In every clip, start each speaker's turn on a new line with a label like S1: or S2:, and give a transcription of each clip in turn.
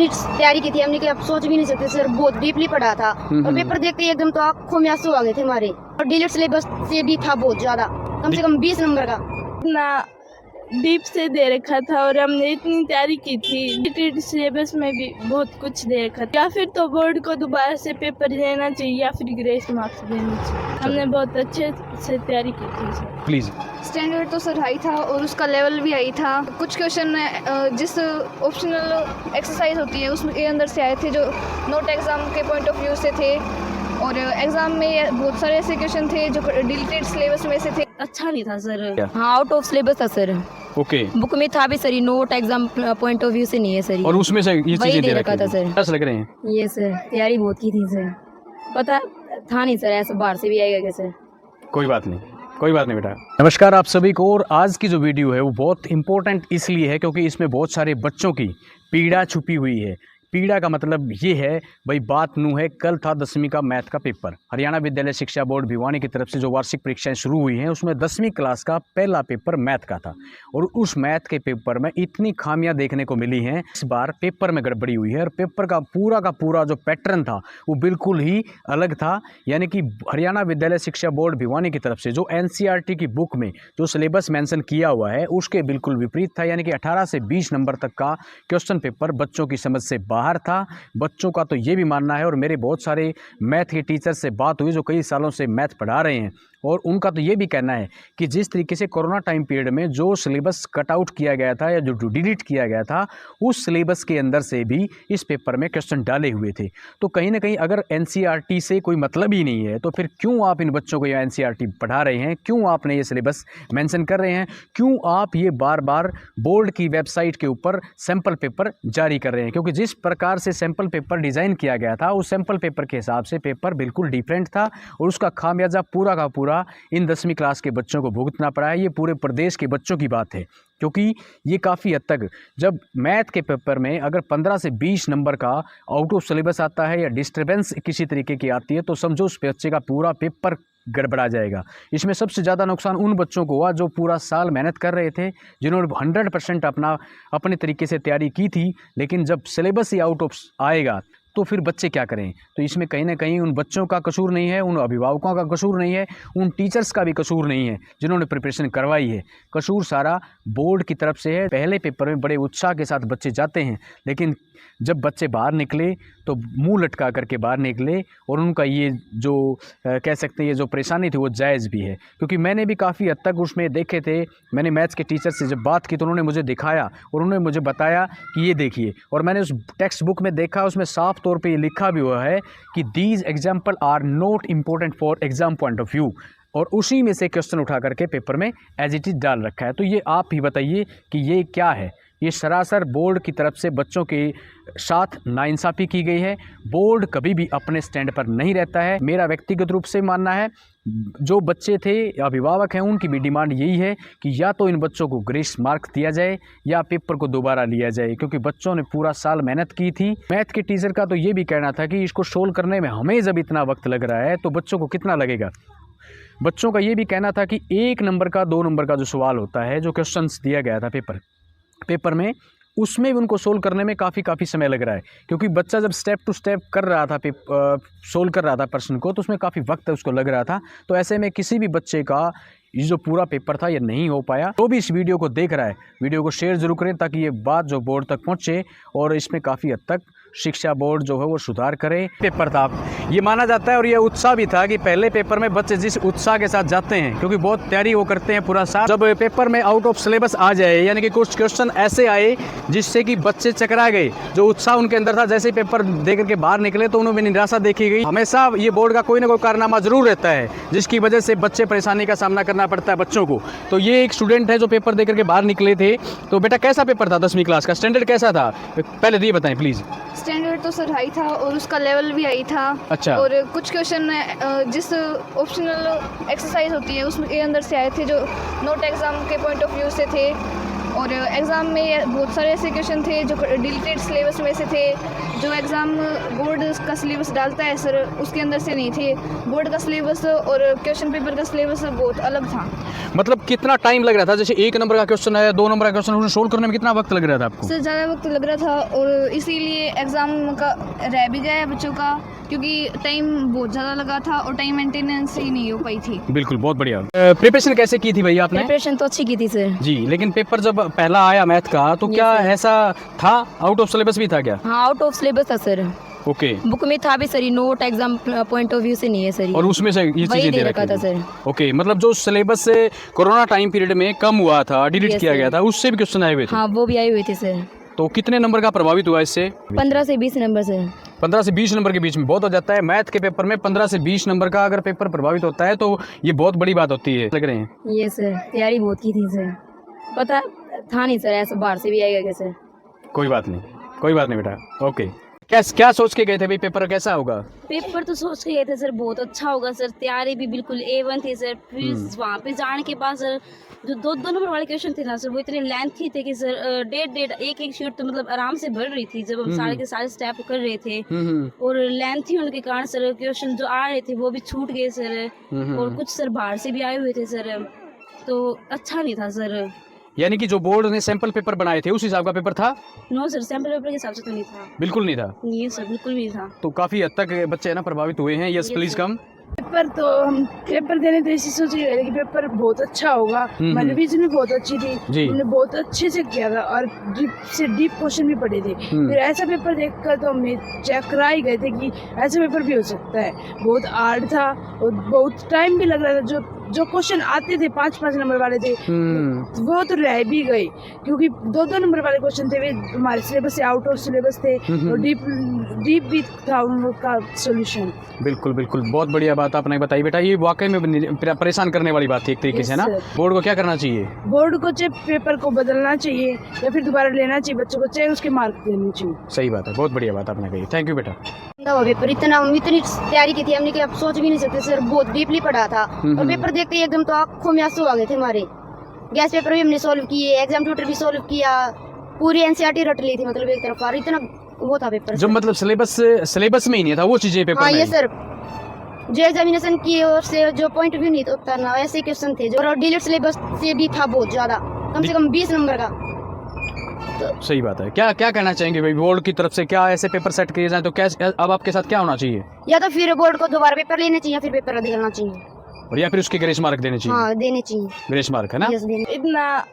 S1: इतनी तैयारी की थी हमने कि आप सोच भी नहीं सकते सर, बहुत डीपली पढ़ा था। और पेपर देखते ही एकदम तो आंखों में आंसू आ गए थे हमारे। और डिलीट सिलेबस से भी था बहुत ज्यादा, कम से कम 20 नंबर का।
S2: इतना डीप से दे रखा था और हमने इतनी तैयारी की थी। डिलीटेड सिलेबस में भी बहुत कुछ दे रखा था। या फिर तो बोर्ड को दोबारा से पेपर देना चाहिए या फिर ग्रेस मार्क्स देने चाहिए। हमने बहुत अच्छे से तैयारी की थी सर।
S3: प्लीज।
S4: स्टैंडर्ड तो सर हाई था और उसका लेवल भी हाई था। कुछ क्वेश्चन जिस ऑप्शनल एक्सरसाइज होती है उसके अंदर से आए थे जो नोट एग्ज़ाम के पॉइंट ऑफ व्यू से थे। और एग्ज़ाम में बहुत सारे ऐसे क्वेश्चन थे जो डिलीटेड सिलेबस में से थे।
S2: अच्छा नहीं था सर।
S1: हाँ, आउट ऑफ सिलेबस था सर।
S3: ओके।
S1: बुक में था भी sir, note exam point of view से नहीं है सर।
S3: और उसमें से ये चीजें दे रखा
S1: था सर।
S3: कैसे लग रहे हैं?
S1: ये सर तैयारी बहुत की थी सर, पता था नहीं सर ऐसा बाहर से भी आएगा कैसे।
S3: कोई बात नहीं, कोई बात नहीं बेटा। नमस्कार आप सभी को। और आज की जो वीडियो है वो बहुत इंपॉर्टेंट इसलिए है क्योंकि इसमें बहुत सारे बच्चों की पीड़ा छुपी हुई है। पीड़ा का मतलब ये है भाई, बात नू है, कल था 10वीं का मैथ का पेपर। हरियाणा विद्यालय शिक्षा बोर्ड भिवानी की तरफ से जो वार्षिक परीक्षाएं शुरू हुई हैं उसमें 10वीं क्लास का पहला पेपर मैथ का था। और उस मैथ के पेपर में इतनी खामियां देखने को मिली हैं। इस बार पेपर में गड़बड़ी हुई है और पेपर का पूरा जो पैटर्न था वो बिल्कुल ही अलग था। यानी कि हरियाणा विद्यालय शिक्षा बोर्ड भिवानी की तरफ से जो NCERT की बुक में जो सिलेबस मेंशन किया हुआ है उसके बिल्कुल विपरीत था। यानी कि 18 से 20 नंबर तक का क्वेश्चन पेपर बच्चों की समझ से बाहर था। बच्चों का तो ये भी मानना है, और मेरे बहुत सारे मैथ के टीचर से बात हुई जो कई सालों से मैथ पढ़ा रहे हैं, और उनका तो ये भी कहना है कि जिस तरीके से कोरोना टाइम पीरियड में जो सिलेबस कट आउट किया गया था या जो डिलीट किया गया था उस सिलेबस के अंदर से भी इस पेपर में क्वेश्चन डाले हुए थे। तो कहीं ना कहीं अगर NCERT से कोई मतलब ही नहीं है तो फिर क्यों आप इन बच्चों को ये NCERT पढ़ा रहे हैं? क्यों आपने ये सिलेबस मेंशन कर रहे हैं? क्यों आप ये बार बार बोर्ड की वेबसाइट के ऊपर सैम्पल पेपर जारी कर रहे हैं? क्योंकि जिस प्रकार से सैम्पल पेपर डिज़ाइन किया गया था उस सैम्पल पेपर के हिसाब से पेपर बिल्कुल डिफरेंट था, और उसका खामियाजा पूरा का पूरा इन 10वीं क्लास के बच्चों को भुगतना पड़ा है। ये पूरे प्रदेश के बच्चों की बात है, क्योंकि ये काफ़ी हद तक जब मैथ के पेपर में अगर 15 से 20 नंबर का आउट ऑफ सिलेबस आता है या डिस्टर्बेंस किसी तरीके की आती है तो समझो उस बच्चे का पूरा पेपर गड़बड़ा जाएगा। इसमें सबसे ज़्यादा नुकसान उन बच्चों को हुआ जो पूरा साल मेहनत कर रहे थे, जिन्होंने 100% अपने तरीके से तैयारी की थी, लेकिन जब सिलेबस ही आउट ऑफ आएगा तो फिर बच्चे क्या करें? तो इसमें कहीं ना कहीं उन बच्चों का कसूर नहीं है, उन अभिभावकों का कसूर नहीं है, उन टीचर्स का भी कसूर नहीं है जिन्होंने प्रिपरेशन करवाई है। कसूर सारा बोर्ड की तरफ से है। पहले पेपर में बड़े उत्साह के साथ बच्चे जाते हैं, लेकिन जब बच्चे बाहर निकले तो मुंह लटका करके बाहर निकले, और उनका ये जो कह सकते हैं ये जो परेशानी थी वो जायज़ भी है। क्योंकि मैंने भी काफ़ी हद तक उसमें देखे थे। मैंने मैथ्स के टीचर से जब बात की तो उन्होंने मुझे दिखाया और उन्होंने मुझे बताया कि ये देखिए, और मैंने उस टेक्स्ट बुक में देखा उसमें साफ तौर पे ये लिखा भी हुआ है कि these example are not important for exam point of view, और उसी में से क्वेश्चन उठा करके पेपर में एज इट इज़ डाल रखा है। तो ये आप ही बताइए कि ये क्या है? ये सरासर बोर्ड की तरफ से बच्चों के साथ नाइंसाफ़ी की गई है। बोर्ड कभी भी अपने स्टैंड पर नहीं रहता है। मेरा व्यक्तिगत रूप से मानना है, जो बच्चे थे अभिभावक हैं उनकी भी डिमांड यही है कि या तो इन बच्चों को ग्रेस मार्क दिया जाए या पेपर को दोबारा लिया जाए, क्योंकि बच्चों ने पूरा साल मेहनत की थी। मैथ के टीचर का तो ये भी कहना था कि इसको सोल्व करने में हमें जब इतना वक्त लग रहा है तो बच्चों को कितना लगेगा। बच्चों का ये भी कहना था कि 1 नंबर का 2 नंबर का जो सवाल होता है, जो क्वेश्चंस दिया गया था पेपर में, उसमें भी उनको सोल्व करने में काफ़ी समय लग रहा है। क्योंकि बच्चा जब स्टेप टू स्टेप कर रहा था सोल्व कर रहा था प्रश्न को, तो उसमें काफ़ी वक्त उसको लग रहा था। तो ऐसे में किसी भी बच्चे का ये जो पूरा पेपर था ये नहीं हो पाया। तो भी इस वीडियो को देख रहा है, वीडियो को शेयर जरूर करें ताकि ये बात जो बोर्ड तक पहुँचे और इसमें काफ़ी हद तक शिक्षा बोर्ड जो है वो सुधार करे। पेपर था, ये माना जाता है और ये उत्साह भी था कि पहले पेपर में बच्चे जिस उत्साह के साथ जाते हैं, क्योंकि बहुत तैयारी वो करते हैं पूरा साल, जब पेपर में आउट ऑफ सिलेबस आ जाए, यानी कि कुछ क्वेश्चन ऐसे आए जिससे कि बच्चे चकरा गए, जो उत्साह उनके अंदर था, जैसे ही पेपर दे करके बाहर निकले तो उन्हें निराशा देखी गई। हमेशा ये बोर्ड का कोई ना कोई कारनामा जरूर रहता है जिसकी वजह से बच्चे परेशानी का सामना करना पड़ता है बच्चों को। तो ये एक स्टूडेंट है जो पेपर दे करके बाहर निकले थे। तो बेटा कैसा पेपर था 10वीं क्लास का? स्टैंडर्ड कैसा था पहले तो ये बताएं प्लीज़।
S4: स्टैंडर्ड तो सर हाई था और उसका लेवल भी हाई था।
S3: अच्छा।
S4: और कुछ क्वेश्चन जिस ऑप्शनल एक्सरसाइज होती है उसके अंदर से आए थे जो नोट एग्ज़ाम के पॉइंट ऑफ व्यू से थे। और एग्ज़ाम में बहुत सारे ऐसे क्वेश्चन थे जो डिलीटेड सिलेबस में से थे, जो एग्ज़ाम बोर्ड का सिलेबस डालता है सर उसके अंदर से नहीं थे। बोर्ड का सिलेबस और क्वेश्चन पेपर का सिलेबस बहुत अलग था।
S3: मतलब कितना टाइम लग रहा था? जैसे 1 नंबर का क्वेश्चन है, 2 नंबर का क्वेश्चन, उसे सोल्व करने में कितना वक्त लग रहा था आपको?
S4: सर ज़्यादा वक्त लग रहा था और इसीलिए एग्ज़ाम का रह भी गया है बच्चों का, क्योंकि टाइम बहुत ज़्यादा लगा था और टाइम मेंटेनेंस ही नहीं हो पाई थी।
S3: बिल्कुल, बहुत बढ़िया। प्रिपरेशन कैसे की थी भैया आपने?
S1: प्रिपरेशन तो अच्छी की थी सर।
S3: जी, लेकिन पेपर जब पहला आया मैथ का तो क्या ऐसा था, आउट ऑफ सिलेबस भी था क्या?
S1: हाँ, आउट ऑफ सिलेबस था सर।
S3: ओके।
S1: बुक में था भी sir, note exam point of view से नहीं है सर।
S3: और उसमें से ये चीजें दे रखा
S1: था सर।
S3: ओके, मतलब जो सिलेबस से कोरोना टाइम पीरियड में कम हुआ था, डिलीट
S1: Yes,
S3: किया
S1: sir.
S3: गया था, उससे भी क्वेश्चन आए हुए थे।
S1: हाँ, वो भी आई हुई थी सर।
S3: तो कितने नंबर का प्रभावित हुआ इससे?
S1: 15 से 20 नंबर सर।
S3: 15 से 20 नंबर के बीच में बहुत हो जाता है। मैथ के पेपर में 15 से 20 नंबर का अगर पेपर प्रभावित होता है तो ये बहुत बड़ी बात होती है। लग रहे हैं
S1: ये सर तैयारी बहुत की थी सर, पता था नहीं सर ऐसा बाहर से भी आएगा क्या सर।
S3: कोई बात नहीं बेटा। ओके, क्या सोच के गए थे भाई, पेपर कैसा होगा?
S5: पेपर तो सोच के गए थे सर बहुत अच्छा होगा सर, तैयारी भी बिल्कुल A1 थी सर। फिर वहाँ पे जाने के बाद सर जो 2 नंबर वाले क्वेश्चन थे ना सर, वो इतने लेंथी थे कि सर डेढ़ एक शीट तो मतलब आराम से भर रही थी जब हम सारे के सारे स्टेप कर रहे थे। और लेंथी होने के कारण सर क्वेश्चन जो आ रहे थे वो भी छूट गए सर। और कुछ सर बाहर से भी आए हुए थे सर, तो अच्छा नहीं था सर।
S3: यानी कि जो बोर्ड ने सैंपल पेपर बनाए थे उस हिसाब का पेपर था?
S5: नो सर, सैंपल पेपर के हिसाब से तो नहीं था।
S3: बिल्कुल नहीं था?
S5: नहीं सर, बिल्कुल भी नहीं था।
S3: तो काफी हद तक बच्चे है ना प्रभावित हुए हैं। Yes please come.
S2: पेपर तो हम पेपर देने तो इसी सोच के गए थे कि पेपर बहुत अच्छा होगा। हमारी रिवीजन भी बहुत अच्छी थी,
S3: जी।
S2: हमने बहुत अच्छे से किया था और डीप से डीप क्वेश्चन भी पढ़े थे। फिर ऐसा पेपर देखकर तो हमें चेक करा ही गए थे कि ऐसा पेपर भी हो सकता है। बहुत हार्ड था और बहुत टाइम भी लग रहा था। जो क्वेश्चन आते थे 5-5 नंबर वाले थे वो तो रह भी गए, क्योंकि 2-2 नंबर वाले क्वेश्चन थे वे हमारे सिलेबस से आउट ऑफ सिलेबस थे और डीप भी था उनका सॉल्यूशन।
S3: बिल्कुल, बहुत बढ़िया बात आपने बताई बेटा। ये वाकई में परेशान करने वाली बात थी एक तरीके से ना। बोर्ड को क्या करना चाहिए?
S2: बोर्ड को चाहे पेपर को बदलना चाहिए या फिर दोबारा लेना चाहिए बच्चों को, चाहे उसके मार्क देने चाहिए।
S3: सही बात है, बहुत बढ़िया बात आपने कही। थैंक यू बेटा।
S1: पेपर इतनी तैयारी की थी हमने कि आप सोच भी नहीं सकते सर, बहुत डीपली पढ़ा था। और पेपर देखते ही एकदम तो आंखों में आंसू आ गए थे हमारे। गैस पेपर भी हमने सॉल्व किए, एग्जाम ट्यूटर भी सॉल्व किया, पूरी एनसीईआरटी रट ली थी मतलब एक तरफ। और इतना वो था पेपर
S3: जो मतलब सिलेबस में ही नहीं था वो चीजें पेपर
S1: हाँ
S3: में।
S1: ये सर जो एग्जामिनेशन की ओर से जो पॉइंट ऑफ व्यू नहीं होता ना, ऐसे क्वेश्चन थे जो डिलीट सिलेबस से भी था बहुत ज्यादा, कम से कम 20 नंबर का।
S3: सही बात है। क्या कहना चाहेंगे भाई, बोर्ड की तरफ से क्या ऐसे पेपर सेट किए जाए तो क्या अब आपके साथ क्या होना चाहिए?
S1: या तो फिर बोर्ड को दोबारा पेपर लेने चाहिए या फिर पेपर रद्द करना चाहिए,
S3: और या फिर उसके ग्रेस मार्क देने चाहिए?
S1: हाँ देने चाहिए,
S3: ग्रेस मार्क है ना।
S1: यस देने।
S2: इतना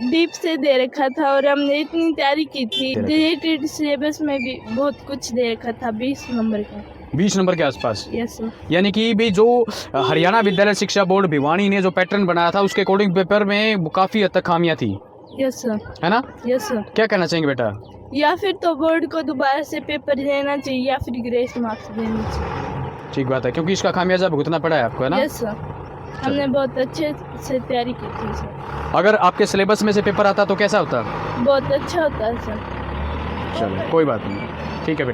S2: डीप से दे रखा था और हमने इतनी तैयारी की थी। रिलेटेड सिलेबस में भी बहुत कुछ दे रखा था 20 नंबर का।
S3: 20 नंबर के आसपास।
S2: Yes sir.
S3: यानी कि भी जो हरियाणा विद्यालय शिक्षा बोर्ड भिवानी ने जो पैटर्न बनाया था उसके अकॉर्डिंग पेपर में काफी हद तक खामियां थी,
S2: यस सर।
S3: है ना?
S2: Yes sir.
S3: क्या कहना चाहेंगे बेटा?
S2: या फिर तो बोर्ड को दोबारा से पेपर लेना चाहिए या फिर ग्रेस मार्क्स देने चाहिए।
S3: ठीक बात है, क्योंकि इसका खामियाजा भुगतना पड़ा है आपको, है ना?
S2: यस सर, हमने बहुत अच्छे से तैयारी की थी सर।
S3: अगर आपके सिलेबस में से पेपर आता तो कैसा होता?
S2: बहुत अच्छा होता है सर।
S3: चलो कोई बात नहीं, ठीक है बेटा।